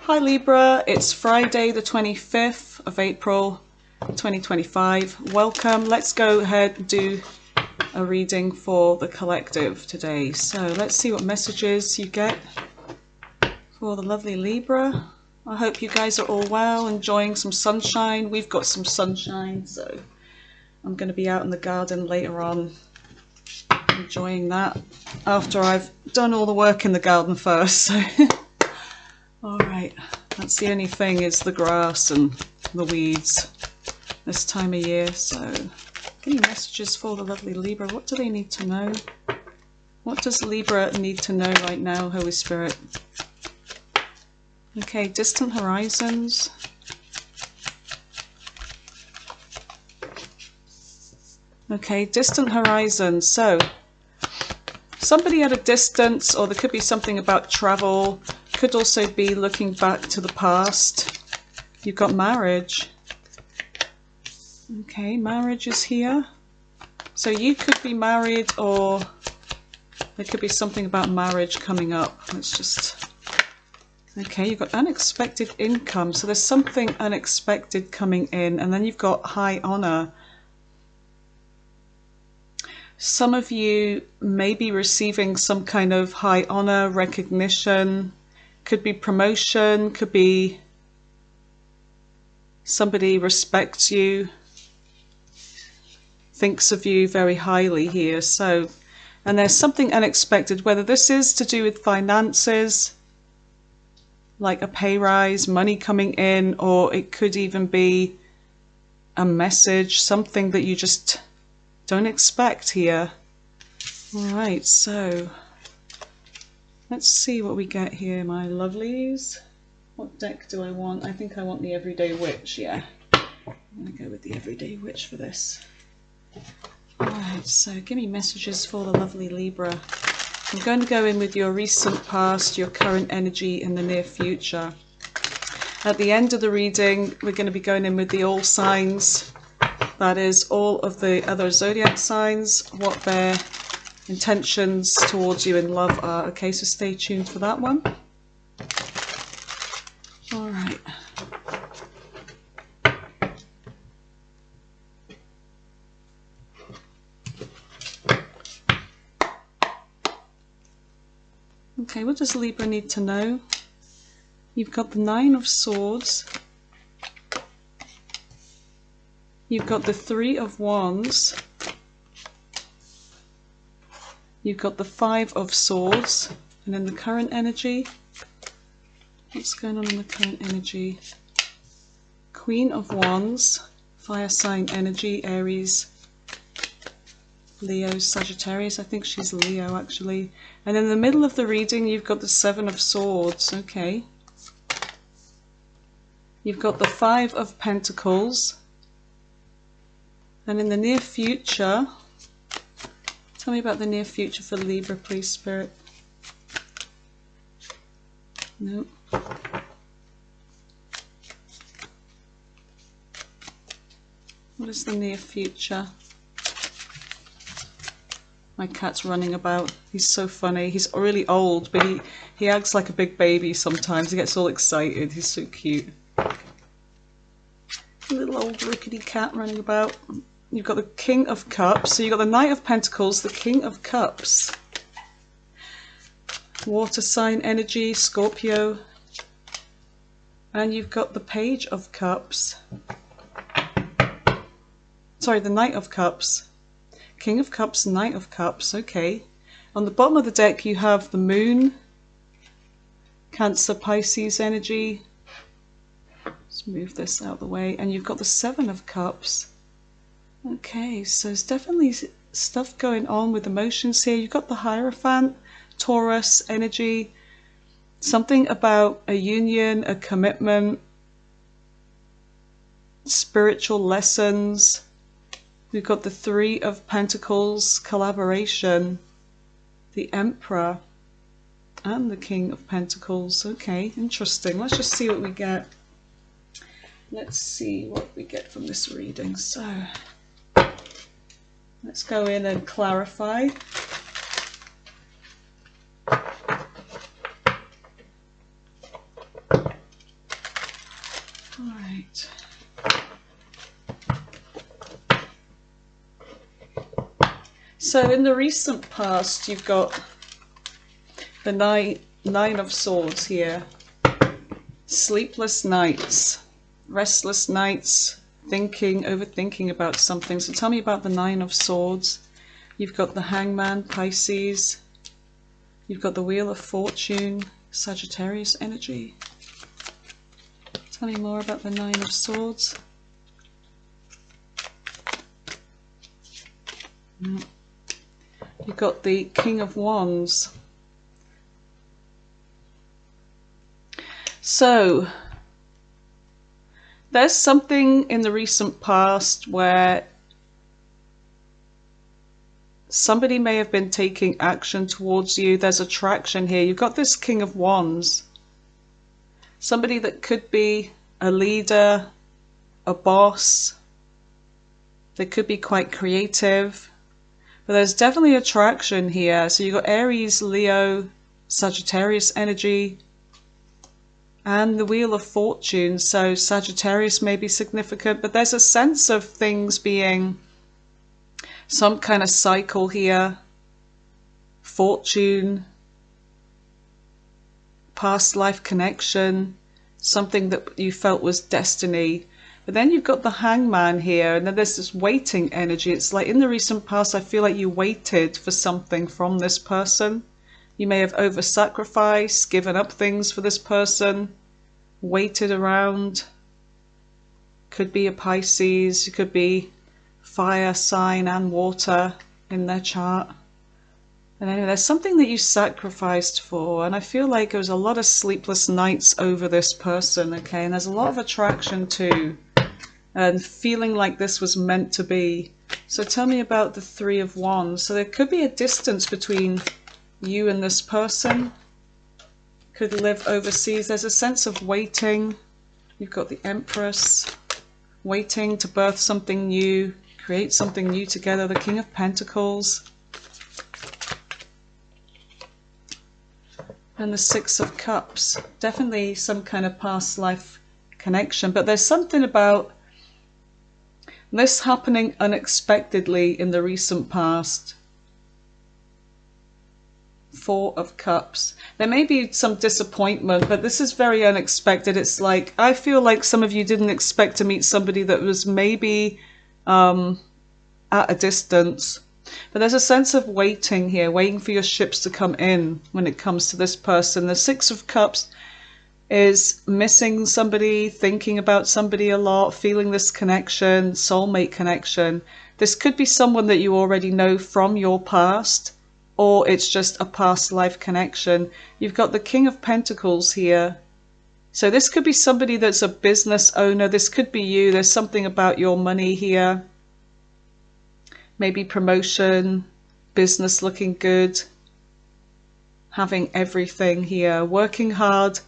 Hi Libra, it's Friday the 25th of April 2025. Welcome. Let's go ahead and do a reading for the collective today. So let's see what messages you get for the lovely Libra. I hope you guys are all well, enjoying some sunshine. We've got some sunshine, so I'm going to be out in the garden later on enjoying that after I've done all the work in the garden first. So alright, that's the only thing, is the grass and the weeds this time of year. So give me messages for the lovely Libra. What do they need to know? What does Libra need to know right now, Holy Spirit? Okay, distant horizons. Okay, distant horizons. So somebody at a distance, or there could be something about travel. Could also be looking back to the past. You've got marriage. Okay, marriage is here. So you could be married, or there could be something about marriage coming up. Let's just... Okay, you've got unexpected income. So there's something unexpected coming in. And then you've got high honor. Some of you may be receiving some kind of high honor, recognition. Could be promotion, could be somebody respects you, thinks of you very highly here. So, and there's something unexpected, whether this is to do with finances, like a pay rise, money coming in, or it could even be a message, something that you just don't expect here. All right, so let's see what we get here, my lovelies. What deck do I want? I think I want the Everyday Witch, yeah. I'm going to go with the Everyday Witch for this. Alright, so give me messages for the lovely Libra. I'm going to go in with your recent past, your current energy, and the near future. At the end of the reading, we're going to be going in with the all signs. That is, all of the other zodiac signs, what their intentions towards you in love are. Okay, so stay tuned for that one. All right. Okay, what does Libra need to know? You've got the Nine of Swords. You've got the Three of Wands. You've got the Five of Swords. And in the current energy, what's going on in the current energy? Queen of Wands, fire sign energy, Aries, Leo, Sagittarius. I think she's Leo actually. And in the middle of the reading, you've got the Seven of Swords. Okay. You've got the Five of Pentacles. And in the near future, tell me about the near future for Libra, please, Spirit. No. What is the near future? My cat's running about. He's so funny. He's really old, but he acts like a big baby sometimes. He gets all excited. He's so cute. A little old rickety cat running about. You've got the King of Cups. So you've got the Knight of Pentacles, the King of Cups. Water sign energy, Scorpio. And you've got the Page of Cups. Sorry, the Knight of Cups. King of Cups, Knight of Cups. Okay. On the bottom of the deck you have the Moon. Cancer, Pisces energy. Let's move this out of the way. And you've got the Seven of Cups. Okay, so there's definitely stuff going on with emotions here. You've got the Hierophant, Taurus energy, something about a union, a commitment, spiritual lessons. We've got the Three of Pentacles, collaboration, the Emperor, and the King of Pentacles. Okay, interesting. Let's just see what we get. Let's see what we get from this reading. So let's go in and clarify. All right. So in the recent past, you've got the nine of swords here. Sleepless nights, restless nights, thinking, overthinking about something. So tell me about the Nine of Swords. You've got the Hangman, Pisces. You've got the Wheel of Fortune, Sagittarius energy. Tell me more about the Nine of Swords. You've got the King of Wands. So, there's something in the recent past where somebody may have been taking action towards you. There's attraction here. You've got this King of Wands. Somebody that could be a leader, a boss. They could be quite creative. But there's definitely attraction here. So you've got Aries, Leo, Sagittarius energy, and the Wheel of Fortune. So Sagittarius may be significant, but there's a sense of things being some kind of cycle here. Fortune, past life connection, something that you felt was destiny. But then you've got the Hangman here, and then there's this waiting energy. It's like in the recent past, I feel like you waited for something from this person. You may have over-sacrificed, given up things for this person, waited around. Could be a Pisces, it could be fire sign and water in their chart. And anyway, there's something that you sacrificed for, and I feel like there was a lot of sleepless nights over this person, okay? And there's a lot of attraction too, and feeling like this was meant to be. So tell me about the Three of Wands. So there could be a distance between you and this person. Could live overseas. There's a sense of waiting. You've got the Empress, waiting to birth something new, create something new together. The King of Pentacles. And the Six of Cups. Definitely some kind of past life connection. But there's something about this happening unexpectedly in the recent past. Four of Cups. There may be some disappointment, but this is very unexpected. It's like, I feel like some of you didn't expect to meet somebody that was maybe at a distance. But there's a sense of waiting here, waiting for your ships to come in when it comes to this person. The Six of Cups is missing somebody, thinking about somebody a lot, feeling this connection, soulmate connection. This could be someone that you already know from your past, or it's just a past life connection. You've got the King of Pentacles here. So this could be somebody that's a business owner. This could be you. There's something about your money here. Maybe promotion, business looking good, having everything here, working hard,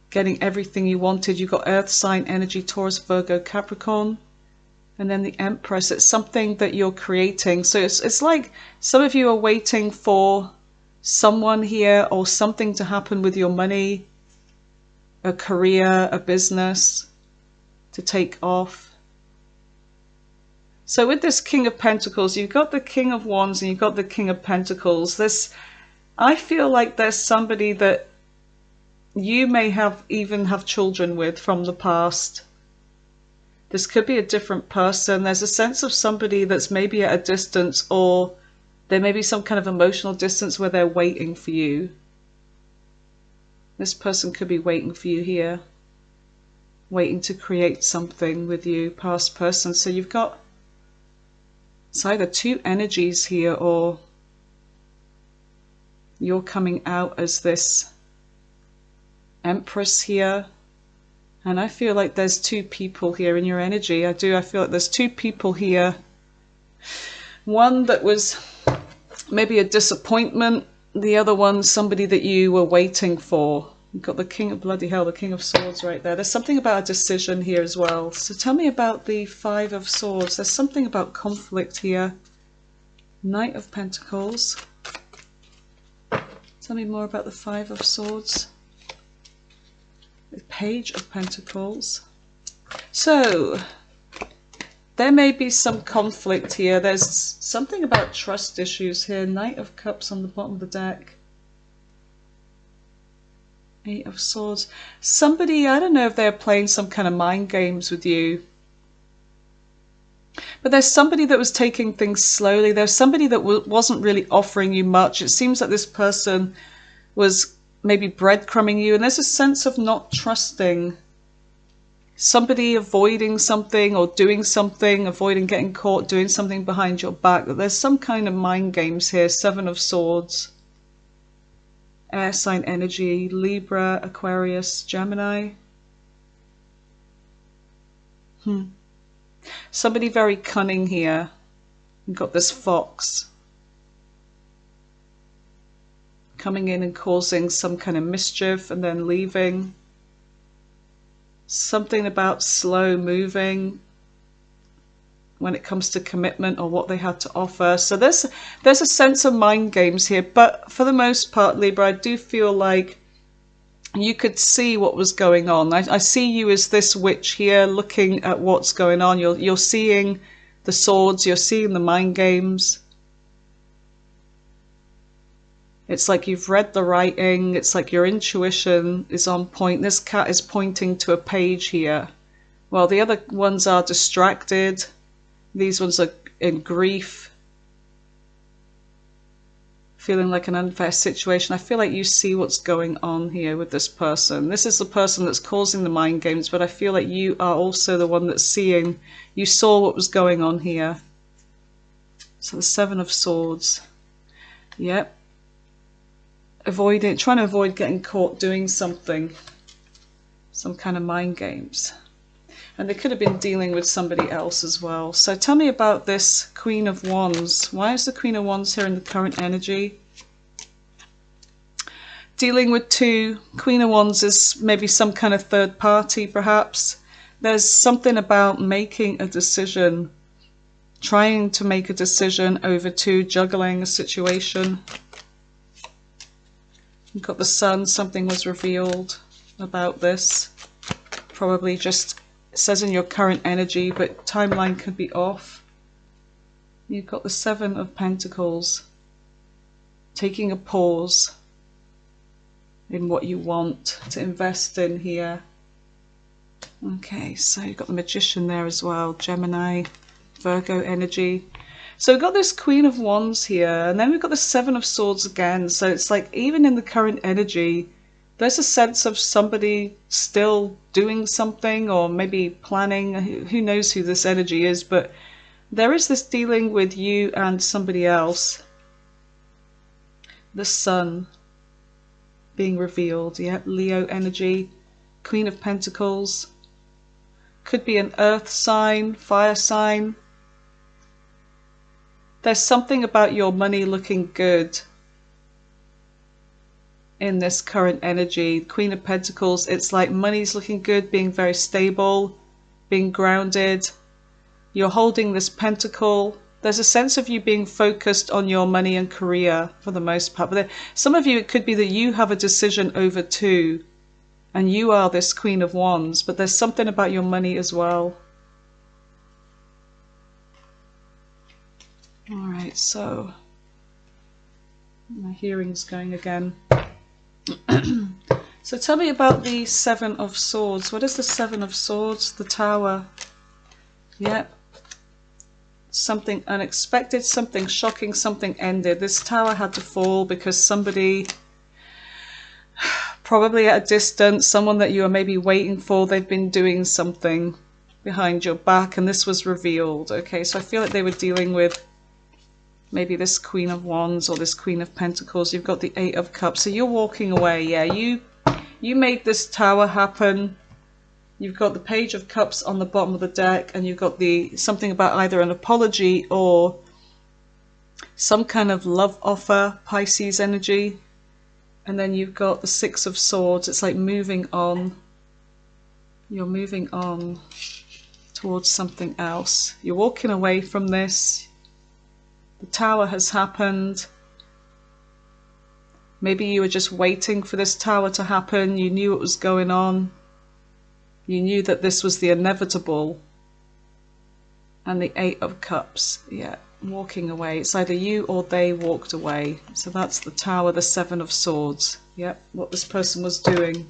getting everything you wanted. You've got Earth sign energy, Taurus, Virgo, Capricorn. And then the Empress, it's something that you're creating. So it's like some of you are waiting for someone here or something to happen with your money, a career, a business to take off. So with this King of Pentacles, you've got the King of Wands and you've got the King of Pentacles. I feel like there's somebody that you may even have children with from the past. This could be a different person. There's a sense of somebody that's maybe at a distance, or there may be some kind of emotional distance where they're waiting for you. This person could be waiting for you here, waiting to create something with you, past person. So you've got, it's either two energies here, or you're coming out as this Empress here. And I feel like there's two people here in your energy. I feel like there's two people here. One that was maybe a disappointment. The other one, somebody that you were waiting for. You've got the King of Bloody Hell, the King of Swords right there. There's something about a decision here as well. So tell me about the Five of Swords. There's something about conflict here. Knight of Pentacles. Tell me more about the Five of Swords. The Page of Pentacles. So there may be some conflict here. There's something about trust issues here. Knight of Cups on the bottom of the deck. Eight of Swords. Somebody, I don't know if they're playing some kind of mind games with you. But there's somebody that was taking things slowly. There's somebody that wasn't really offering you much. It seems that this person was maybe breadcrumbing you. And there's a sense of not trusting. Somebody avoiding something or doing something, avoiding getting caught, doing something behind your back. There's some kind of mind games here. Seven of Swords. Air sign energy, Libra, Aquarius, Gemini. Somebody very cunning here. You've got this fox coming in and causing some kind of mischief and then leaving. Something about slow moving when it comes to commitment or what they had to offer. So there's a sense of mind games here, but for the most part, Libra, I do feel like you could see what was going on. I see you as this witch here looking at what's going on. You're seeing the swords, you're seeing the mind games. It's like you've read the writing, it's like your intuition is on point. This cat is pointing to a page here, while the other ones are distracted. These ones are in grief, feeling like an unfair situation. I feel like you see what's going on here with this person. This is the person that's causing the mind games, but I feel like you are also the one that's seeing. You saw what was going on here. So the Seven of Swords. Yep. Trying to avoid getting caught doing something. Some kind of mind games. And they could have been dealing with somebody else as well. So tell me about this Queen of Wands. Why is the Queen of Wands here in the current energy? Dealing with two. Queen of Wands is maybe some kind of third party, perhaps. There's something about making a decision. Trying to make a decision over two. Juggling a situation. You've got the Sun. Something was revealed about this. Probably just... It says in your current energy, but timeline could be off. You've got the Seven of Pentacles. Taking a pause in what you want to invest in here. Okay, so you've got the Magician there as well. Gemini, Virgo energy. So we've got this Queen of Wands here, and then we've got the Seven of Swords again. So it's like even in the current energy, there's a sense of somebody still doing something or maybe planning. Who knows who this energy is, but there is this dealing with you and somebody else. The Sun being revealed. Yeah, Leo energy. Queen of Pentacles. Could be an earth sign, fire sign. There's something about your money looking good in this current energy. Queen of Pentacles, it's like money's looking good, being very stable, being grounded. You're holding this pentacle. There's a sense of you being focused on your money and career for the most part. But some of you, it could be that you have a decision over two and you are this Queen of Wands, but there's something about your money as well. All right, so my hearing's going again. So tell me about the Seven of Swords. What is the Seven of Swords? The Tower. Yep. Something unexpected, something shocking, something ended. This tower had to fall because somebody, probably at a distance, someone that you are maybe waiting for, they've been doing something behind your back and this was revealed. Okay, so I feel like they were dealing with maybe this Queen of Wands or this Queen of Pentacles. You've got the Eight of Cups. So you're walking away. Yeah, you made this tower happen. You've got the Page of Cups on the bottom of the deck, and you've got the something about either an apology or some kind of love offer, Pisces energy. And then you've got the Six of Swords. It's like moving on. You're moving on towards something else. You're walking away from this. The tower has happened. Maybe you were just waiting for this tower to happen. You knew what was going on. You knew that this was the inevitable. And the Eight of Cups, yeah, walking away. It's either you or they walked away. So that's the Tower, the Seven of Swords. Yep, what this person was doing.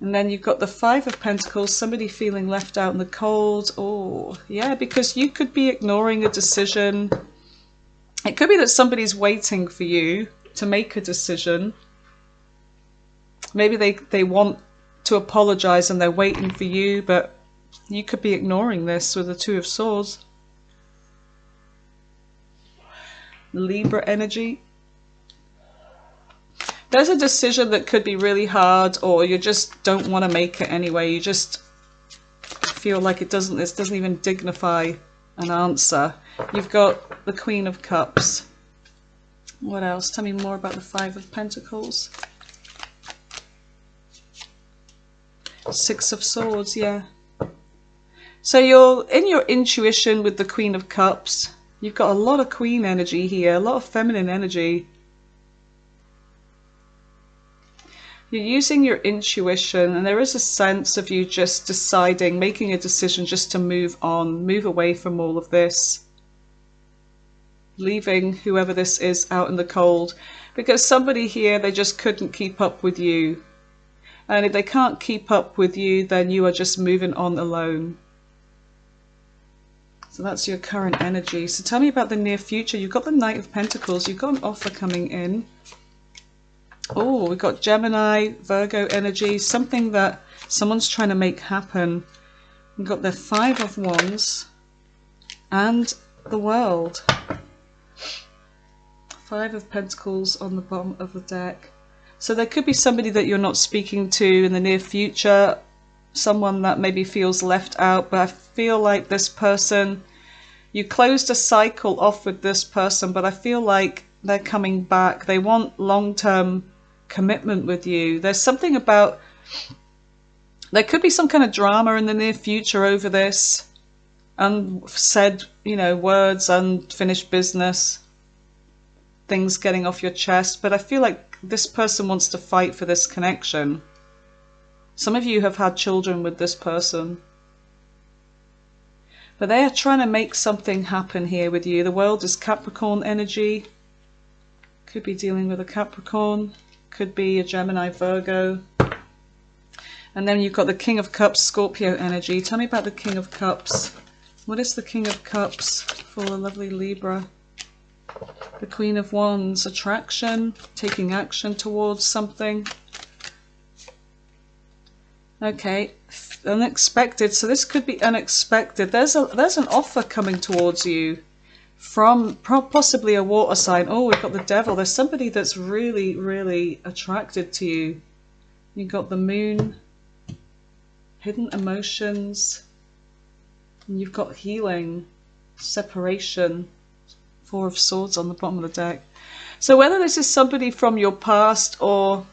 And then you've got the Five of Pentacles, somebody feeling left out in the cold. Oh, yeah, because you could be ignoring a decision. It could be that somebody's waiting for you to make a decision. Maybe they want to apologize and they're waiting for you, but you could be ignoring this with the Two of Swords. Libra energy. There's a decision that could be really hard, or you just don't want to make it anyway. You just feel like this doesn't even dignify an answer. You've got the Queen of Cups. What else? Tell me more about the Five of Pentacles. Six of Swords, yeah. So you're in your intuition with the Queen of Cups. You've got a lot of Queen energy here, a lot of feminine energy. You're using your intuition, and there is a sense of you just deciding, making a decision just to move on, move away from all of this. Leaving whoever this is out in the cold. Because somebody here, they just couldn't keep up with you. And if they can't keep up with you, then you are just moving on alone. So that's your current energy. So tell me about the near future. You've got the Knight of Pentacles. You've got an offer coming in. Oh, we've got Gemini, Virgo energy. Something that someone's trying to make happen. We've got the Five of Wands and the World. Five of Pentacles on the bottom of the deck. So there could be somebody that you're not speaking to in the near future. Someone that maybe feels left out, but I feel like this person, you closed a cycle off with this person, but I feel like they're coming back. They want long-term commitment with you. There's something about, there could be some kind of drama in the near future over this. Unsaid, words, unfinished business. Things getting off your chest. But I feel like this person wants to fight for this connection. Some of you have had children with this person. But they are trying to make something happen here with you. The World is Capricorn energy. Could be dealing with a Capricorn. Could be a Gemini, Virgo. And then you've got the King of Cups, Scorpio energy. Tell me about the King of Cups. What is the King of Cups for the lovely Libra? The Queen of Wands, attraction, taking action towards something. Okay, unexpected. So this could be unexpected. There's an offer coming towards you from possibly a water sign. Oh, we've got the Devil. There's somebody that's really, really attracted to you. You've got the Moon, hidden emotions, and you've got healing, separation, Four of Swords on the bottom of the deck. So whether this is somebody from your past or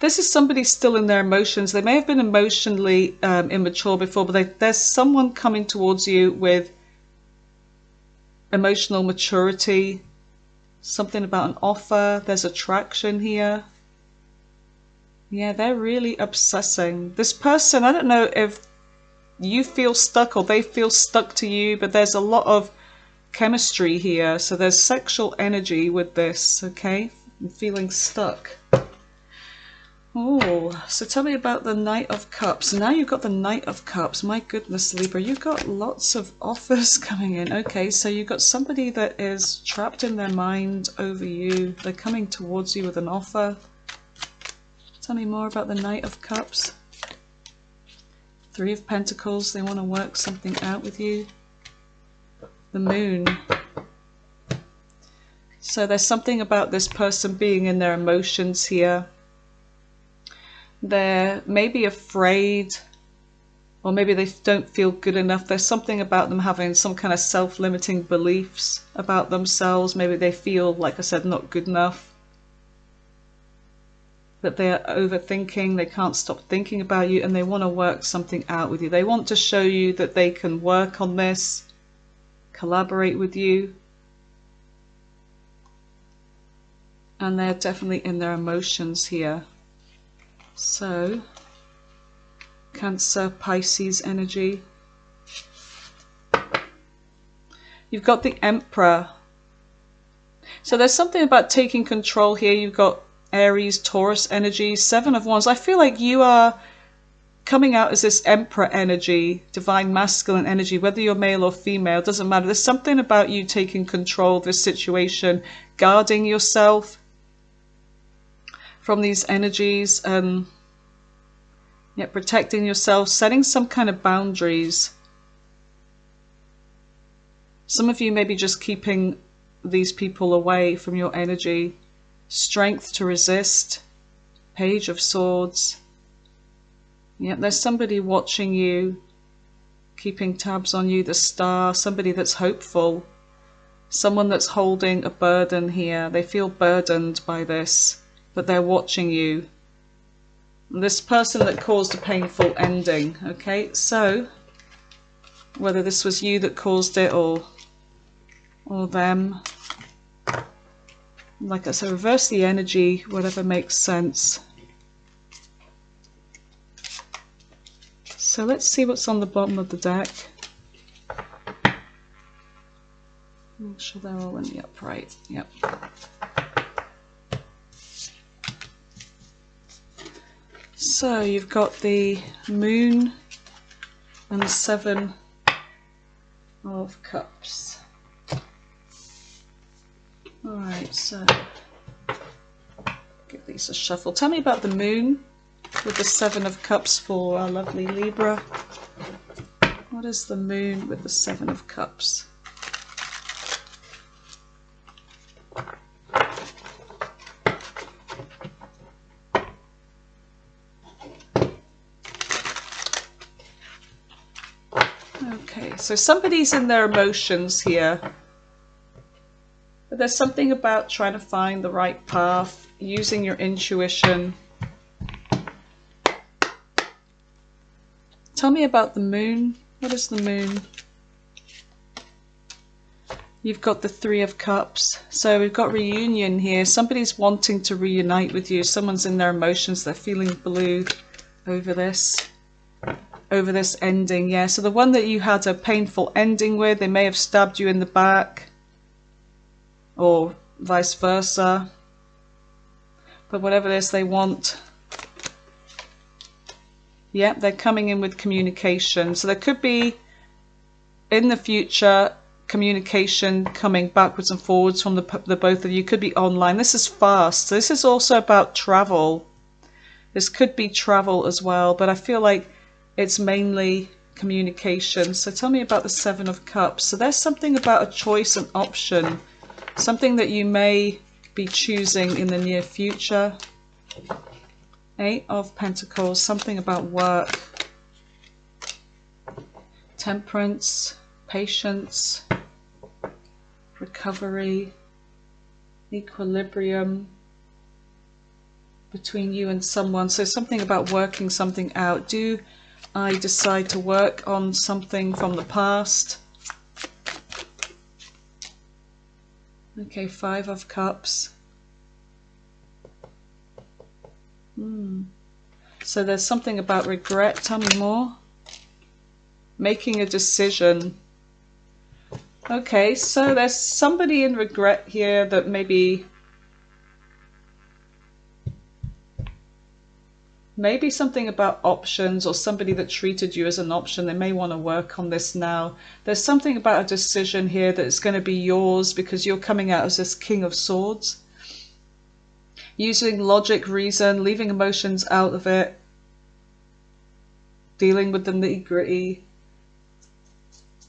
this is somebody still in their emotions. They may have been emotionally immature before, but there's someone coming towards you with emotional maturity. Something about an offer. There's attraction here. Yeah, they're really obsessing. This person, I don't know if you feel stuck or they feel stuck to you, but there's a lot of chemistry here. So there's sexual energy with this, okay? I'm feeling stuck. Oh, so tell me about the Knight of Cups. Now you've got the Knight of Cups. My goodness, Libra, you've got lots of offers coming in. Okay, so you've got somebody that is trapped in their mind over you. They're coming towards you with an offer. Tell me more about the Knight of Cups. Three of Pentacles. They want to work something out with you. The Moon. So there's something about this person being in their emotions here. They're maybe afraid, or maybe they don't feel good enough. There's something about them having some kind of self-limiting beliefs about themselves. Maybe they feel, like I said, not good enough. That they're overthinking, they can't stop thinking about you, and they want to work something out with you. They want to show you that they can work on this, collaborate with you. And they're definitely in their emotions here. So, Cancer, Pisces energy. You've got the Emperor. So there's something about taking control here. You've got Aries, Taurus energy, Seven of Wands. I feel like you are coming out as this Emperor energy, divine masculine energy, whether you're male or female, doesn't matter. There's something about you taking control of this situation, guarding yourself from these energies, protecting yourself, setting some kind of boundaries. Some of you may be just keeping these people away from your energy. Strength to resist, Page of Swords. Yeah, there's somebody watching you, keeping tabs on you, the Star, somebody that's hopeful, someone that's holding a burden here. They feel burdened by this, but they're watching you. This person that caused a painful ending, okay? So, whether this was you that caused it or them, like I said, reverse the energy, whatever makes sense. So let's see what's on the bottom of the deck. Make sure they're all in the upright. Yep. So you've got the Moon and the Seven of Cups. Alright, so give these a shuffle. Tell me about the Moon with the Seven of Cups for our lovely Libra. What is the Moon with the Seven of Cups? Okay, so somebody's in their emotions here. But there's something about trying to find the right path, using your intuition. Tell me about the Moon. What is the Moon? You've got the Three of Cups. So we've got reunion here. Somebody's wanting to reunite with you. Someone's in their emotions. They're feeling blue over this ending. Yeah, so the one that you had a painful ending with, they may have stabbed you in the back or vice versa. But whatever it is they want, yeah, they're coming in with communication. So there could be, in the future, communication coming backwards and forwards from the both of you. Could be online. This is fast. So this is also about travel. This could be travel as well, but I feel like it's mainly communication. So tell me about the Seven of Cups. So there's something about a choice and option. Something that you may be choosing in the near future. Eight of Pentacles, something about work, temperance, patience, recovery, equilibrium between you and someone. So something about working something out. Do I decide to work on something from the past? Okay, Five of Cups. So there's something about regret. Tell me more. Making a decision. Okay, so there's somebody in regret here that maybe something about options, or somebody that treated you as an option. They may want to work on this now. There's something about a decision here that is going to be yours because you're coming out as this King of Swords. Using logic, reason, leaving emotions out of it, dealing with the nitty-gritty,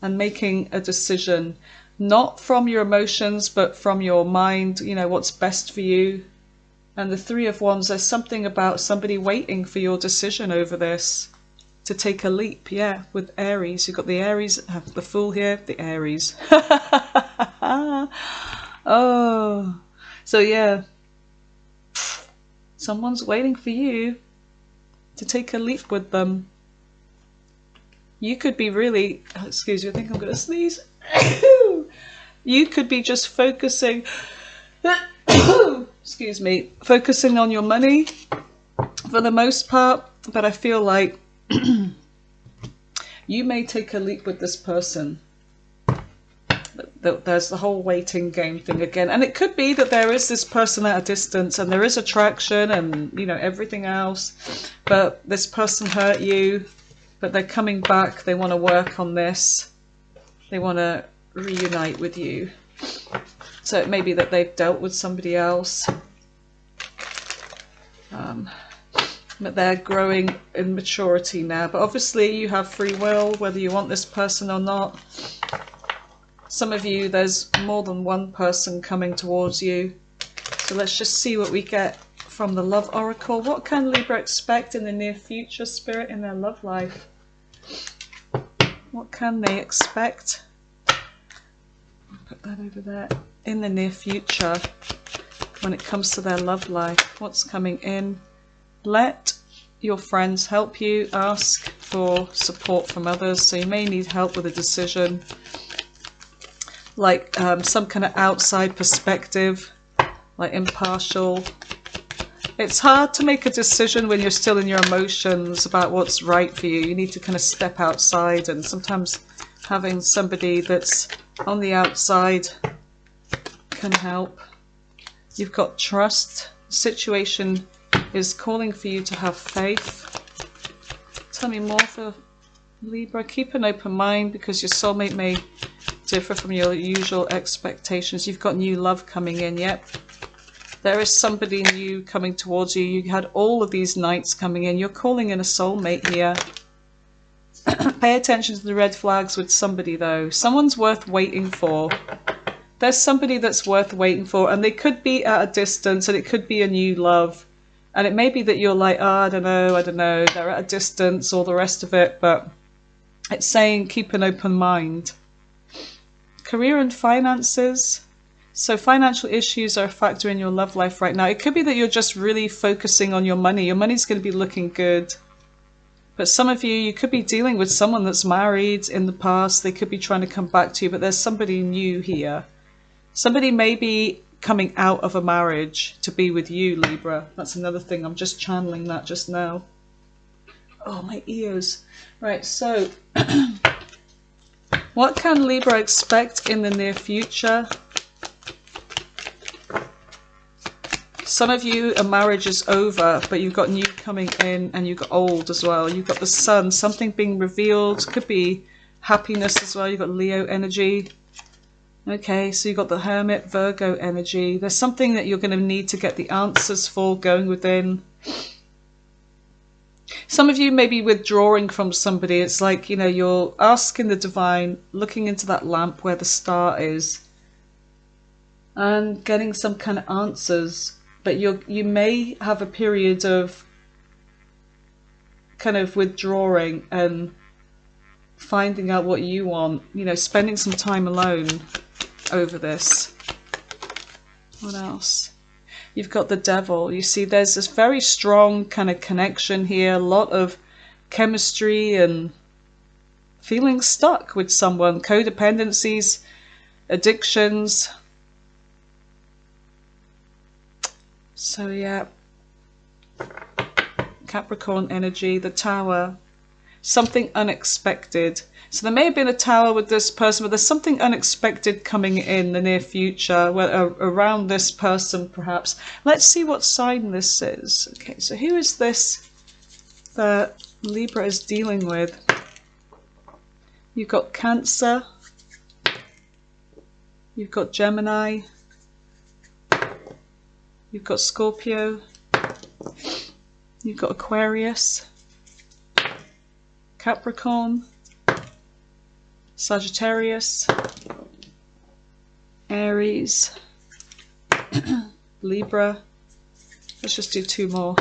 and making a decision, not from your emotions, but from your mind, you know, what's best for you. And the Three of Wands, there's something about somebody waiting for your decision over this, to take a leap, yeah, with Aries. You've got the Aries, the Fool here, the Aries. Oh, so yeah. Someone's waiting for you to take a leap with them. You could be really, excuse me, I think I'm going to sneeze. You could be just focusing, excuse me, focusing on your money, for the most part, but I feel like you may take a leap with this person. There's the whole waiting game thing again, and it could be that there is this person at a distance and there is attraction and, you know, everything else, but this person hurt you, but they're coming back. They want to work on this. They want to reunite with you. So it may be that they've dealt with somebody else, but they're growing in maturity now. But obviously you have free will whether you want this person or not. Some of you, there's more than one person coming towards you. So let's just see what we get from the Love Oracle. What can Libra expect in the near future, Spirit, in their love life? What can they expect? Put that over there. In the near future, when it comes to their love life, what's coming in? Let your friends help you. Ask for support from others. So you may need help with a decision, like some kind of outside perspective, like impartial. It's hard to make a decision when you're still in your emotions about what's right for you. You need to kind of step outside, and sometimes having somebody that's on the outside can help. You've got trust. The situation is calling for you to have faith. Tell me more for Libra. Keep an open mind because your soulmate may differ from your usual expectations. You've got new love coming in. Yep. There is somebody new coming towards you. You had all of these knights coming in. You're calling in a soulmate here. Pay attention to the red flags with somebody though. Someone's worth waiting for. There's somebody that's worth waiting for, and they could be at a distance, and it could be a new love. And it may be that you're like, oh, I don't know, they're at a distance, all the rest of it, but it's saying keep an open mind. Career and finances. So financial issues are a factor in your love life right now. It could be that you're just really focusing on your money. Your money's going to be looking good. But some of you, you could be dealing with someone that's married in the past. They could be trying to come back to you, but there's somebody new here. Somebody may be coming out of a marriage to be with you, Libra. That's another thing. I'm just channeling that just now. Oh, my ears. Right, so what can Libra expect in the near future? Some of you, a marriage is over, but you've got new coming in, and you've got old as well. You've got the sun, something being revealed. Could be happiness as well. You've got Leo energy. Okay, so you've got the Hermit, Virgo energy. There's something that you're going to need to get the answers for going within. Some of you may be withdrawing from somebody. It's like, you know, you're asking the divine, looking into that lamp where the star is, and getting some kind of answers. But you may have a period of kind of withdrawing and finding out what you want, you know, spending some time alone over this. What else? You've got the Devil. You see, there's this very strong kind of connection here, a lot of chemistry and feeling stuck with someone, codependencies, addictions. So yeah, Capricorn energy, the Tower, something unexpected. So there may have been a Tower with this person, but there's something unexpected coming in the near future, around this person perhaps. Let's see what sign this is. Okay, so who is this that Libra is dealing with? You've got Cancer, you've got Gemini, you've got Scorpio, you've got Aquarius, Capricorn, Sagittarius, Aries, Libra. Let's just do two more.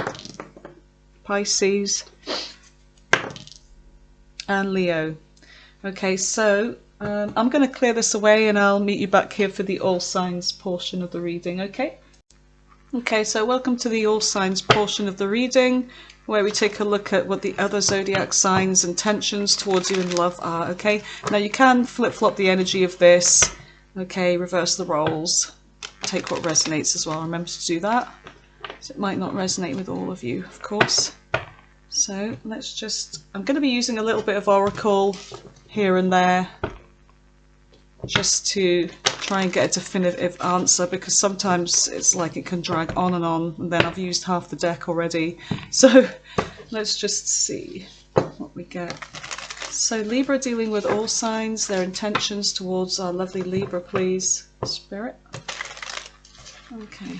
Pisces and Leo. Okay, so I'm going to clear this away and I'll meet you back here for the all signs portion of the reading, okay? Okay, so welcome to the all signs portion of the reading, where we take a look at what the other zodiac signs' intentions towards you in love are, okay? Now you can flip-flop the energy of this, okay, reverse the roles, take what resonates as well, remember to do that. So it might not resonate with all of you, of course. So let's just, I'm going to be using a little bit of Oracle here and there just to try and get a definitive answer, because sometimes it's like it can drag on, and then I've used half the deck already. So let's just see what we get. So Libra dealing with all signs, their intentions towards our lovely Libra, please. Spirit. Okay.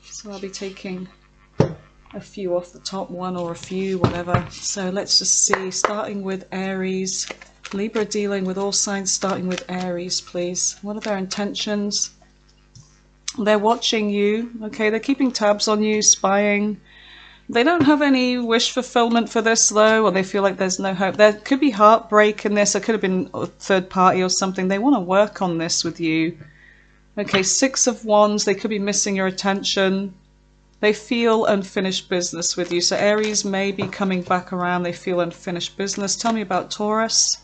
So I'll be taking a few off the top, one or a few, whatever. So let's just see, starting with Aries. Libra dealing with all signs, starting with Aries, please. What are their intentions? They're watching you, okay? They're keeping tabs on you, spying. They don't have any wish fulfillment for this, though, or they feel like there's no hope. There could be heartbreak in this. It could have been a third party or something. They want to work on this with you. Okay, Six of Wands. They could be missing your attention. They feel unfinished business with you. So Aries may be coming back around. They feel unfinished business. Tell me about Taurus.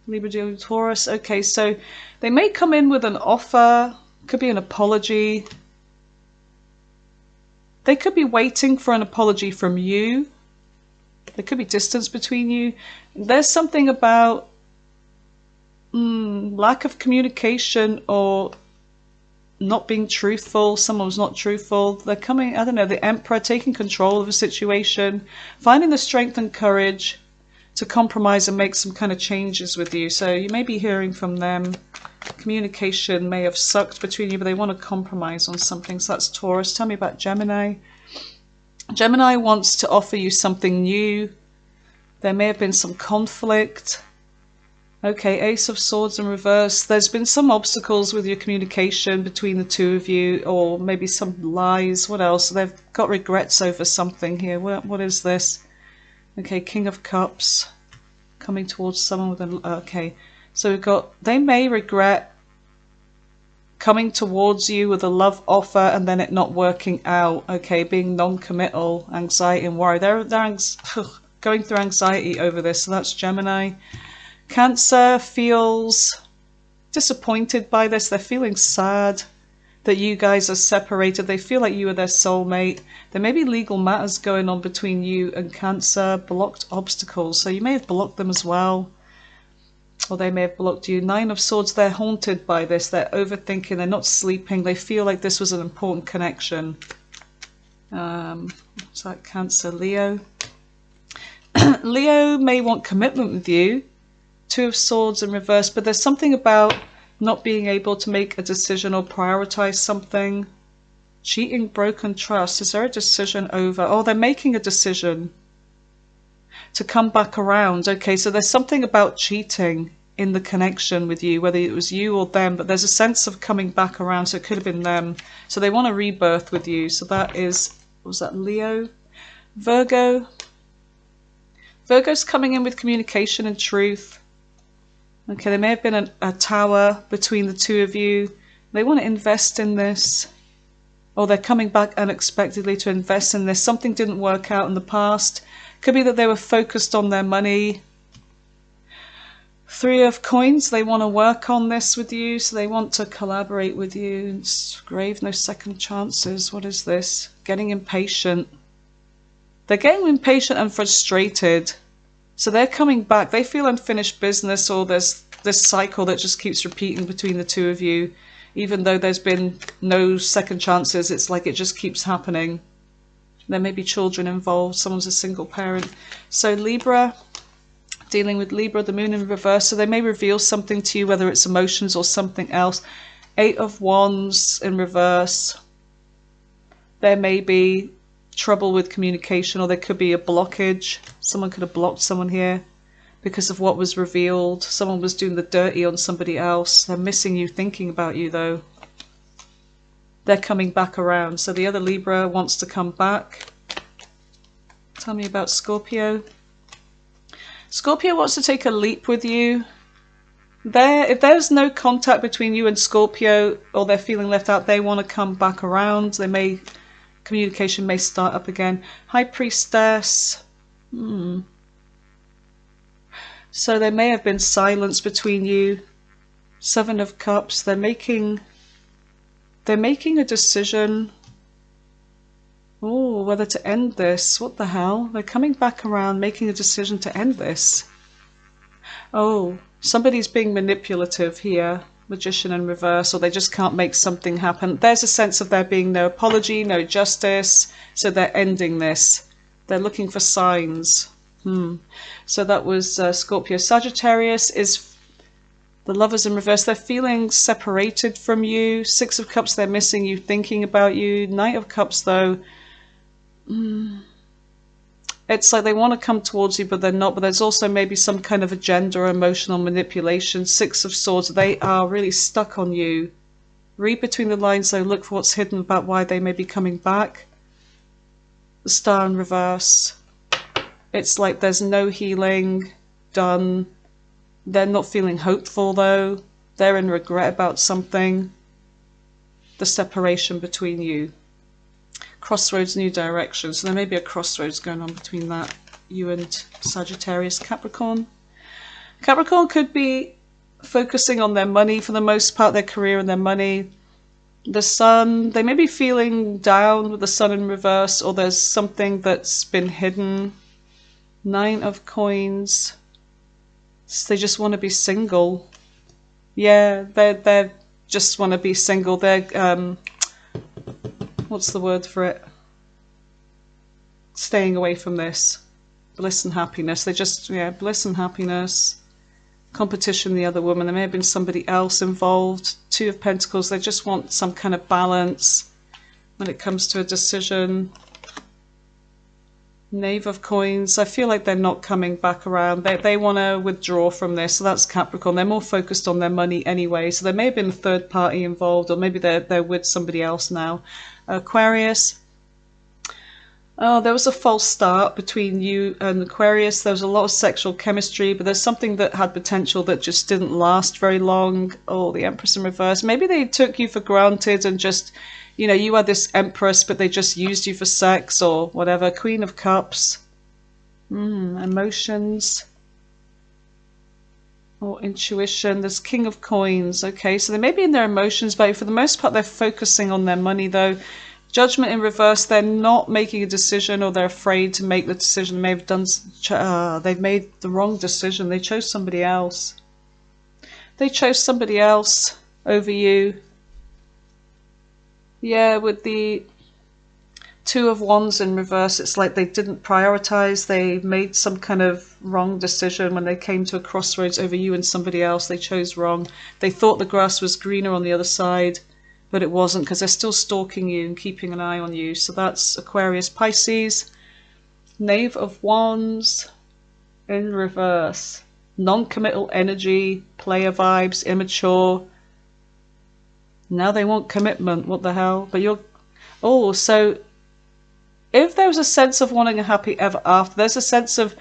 Libra dealing with Taurus. Okay, so they may come in with an offer. Could be an apology. They could be waiting for an apology from you. There could be distance between you. There's something about lack of communication or not being truthful. Someone's not truthful. They're coming, I don't know, the Emperor, taking control of a situation, finding the strength and courage to compromise and make some kind of changes with you. So you may be hearing from them. Communication may have sucked between you, but they want to compromise on something. So that's Taurus. Tell me about Gemini. Gemini wants to offer you something new. There may have been some conflict. Okay, Ace of Swords in reverse. There's been some obstacles with your communication between the two of you, or maybe some lies. What else? They've got regrets over something here. What is this? Okay, King of Cups. Coming towards someone with an... Okay, so we've got... They may regret coming towards you with a love offer and then it not working out. Okay, being non-committal, anxiety and worry. They're going through anxiety over this, so that's Gemini. Cancer feels disappointed by this. They're feeling sad that you guys are separated. They feel like you are their soulmate. There may be legal matters going on between you and Cancer. Blocked obstacles. So you may have blocked them as well. Or they may have blocked you. Nine of Swords. They're haunted by this. They're overthinking. They're not sleeping. They feel like this was an important connection. What's that? Cancer. Leo. Leo may want commitment with you. Two of Swords in reverse. But there's something about not being able to make a decision or prioritize something. Cheating, broken trust. Is there a decision over? Oh, they're making a decision to come back around. Okay, so there's something about cheating in the connection with you, whether it was you or them, but there's a sense of coming back around, so it could have been them. So they want a rebirth with you. So that is, was that Leo? Virgo. Virgo's coming in with communication and truth. Okay, there may have been a tower between the two of you. They want to invest in this. Or they're coming back unexpectedly to invest in this. Something didn't work out in the past. Could be that they were focused on their money. Three of Coins, they want to work on this with you. So they want to collaborate with you. It's grave, no second chances. What is this? Getting impatient. They're getting impatient and frustrated. So they're coming back. They feel unfinished business, or there's this cycle that just keeps repeating between the two of you. Even though there's been no second chances, it's like it just keeps happening. There may be children involved. Someone's a single parent. So Libra, dealing with Libra, the moon in reverse. So they may reveal something to you, whether it's emotions or something else. Eight of Wands in reverse. There may be trouble with communication, or there could be a blockage. Someone could have blocked someone here because of what was revealed. Someone was doing the dirty on somebody else. They're missing you, thinking about you though. They're coming back around. So the other Libra wants to come back. Tell me about Scorpio. Scorpio wants to take a leap with you. If there's no contact between you and Scorpio, or they're feeling left out, they want to come back around. Communication may start up again. High Priestess. So there may have been silence between you. Seven of Cups. They're making a decision. Oh, whether to end this. What the hell? They're coming back around, making a decision to end this. Oh, somebody's being manipulative here. Magician in reverse, or they just can't make something happen. There's a sense of there being no apology, no justice, so they're ending this. They're looking for signs. So that was Scorpio. Sagittarius is the Lovers in reverse. They're feeling separated from you. Six of Cups, they're missing you, thinking about you. Knight of Cups, though, it's like they want to come towards you, but they're not. But there's also maybe some kind of agenda or emotional manipulation. Six of Swords, they are really stuck on you. Read between the lines, though. Look for what's hidden about why they may be coming back. The Star in reverse. It's like there's no healing done. They're not feeling hopeful, though. They're in regret about something. The separation between you. Crossroads, new direction. So there may be a crossroads going on between that, you and Sagittarius. Capricorn. Capricorn could be focusing on their money for the most part, their career and their money. The Sun, they may be feeling down with the Sun in reverse, or there's something that's been hidden. Nine of Coins. They just want to be single. Yeah, they just want to be single. They're what's the word for it? Staying away from this. Bliss and happiness. They just, yeah, bliss and happiness. Competition, the other woman. There may have been somebody else involved. Two of Pentacles. They just want some kind of balance when it comes to a decision. Knave of Coins. I feel like they're not coming back around. They want to withdraw from this. So that's Capricorn. They're more focused on their money anyway. So there may have been a third party involved, or maybe they're with somebody else now. Aquarius. Oh, there was a false start between you and Aquarius. There was a lot of sexual chemistry, but there's something that had potential that just didn't last very long. Oh, the Empress in reverse. Maybe they took you for granted and just, you know, you are this Empress, but they just used you for sex or whatever. Queen of Cups. Emotions. Or intuition. There's King of Coins. Okay, so they may be in their emotions, but for the most part, they're focusing on their money, though. Judgment in reverse. They're not making a decision, or they're afraid to make the decision. They may have done. They've made the wrong decision. They chose somebody else. They chose somebody else over you. Yeah, with the Two of Wands in reverse, it's like they didn't prioritize. They made some kind of wrong decision when they came to a crossroads over you and somebody else. They chose wrong. They thought the grass was greener on the other side, but it wasn't, because they're still stalking you and keeping an eye on you. So that's Aquarius. Pisces. Knave of Wands in reverse. Non-committal energy, player vibes, immature. Now they want commitment. What the hell? But you're... Oh, so if there was a sense of wanting a happy ever after, there's a sense of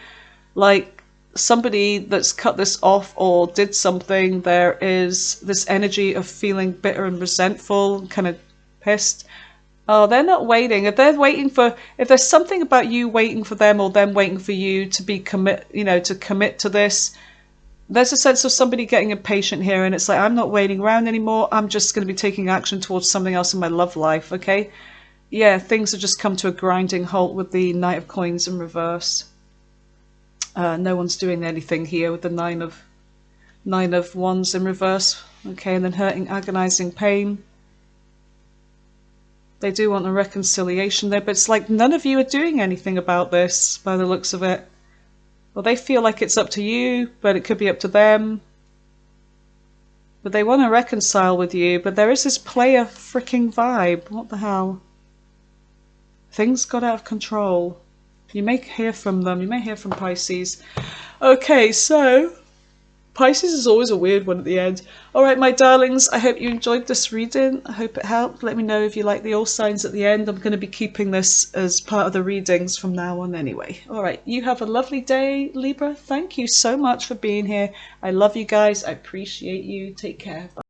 like somebody that's cut this off or did something. There is this energy of feeling bitter and resentful, kind of pissed. Oh, they're not waiting. If they're waiting for, if there's something about you waiting for them or them waiting for you to be to commit to this, there's a sense of somebody getting impatient here, and it's like, I'm not waiting around anymore. I'm just going to be taking action towards something else in my love life. Okay. Yeah, things have just come to a grinding halt with the Knight of Coins in reverse. No one's doing anything here with the Nine of Wands in reverse. Okay, and then hurting, agonizing pain. They do want a reconciliation there, but it's like none of you are doing anything about this by the looks of it. Well, they feel like it's up to you, but it could be up to them. But they want to reconcile with you, but there is this player freaking vibe. What the hell? Things got out of control. You may hear from them. You may hear from Pisces. Okay, so Pisces is always a weird one at the end. Alright, my darlings, I hope you enjoyed this reading. I hope it helped. Let me know if you like the all signs at the end. I'm going to be keeping this as part of the readings from now on anyway. Alright, you have a lovely day, Libra. Thank you so much for being here. I love you guys. I appreciate you. Take care. Bye.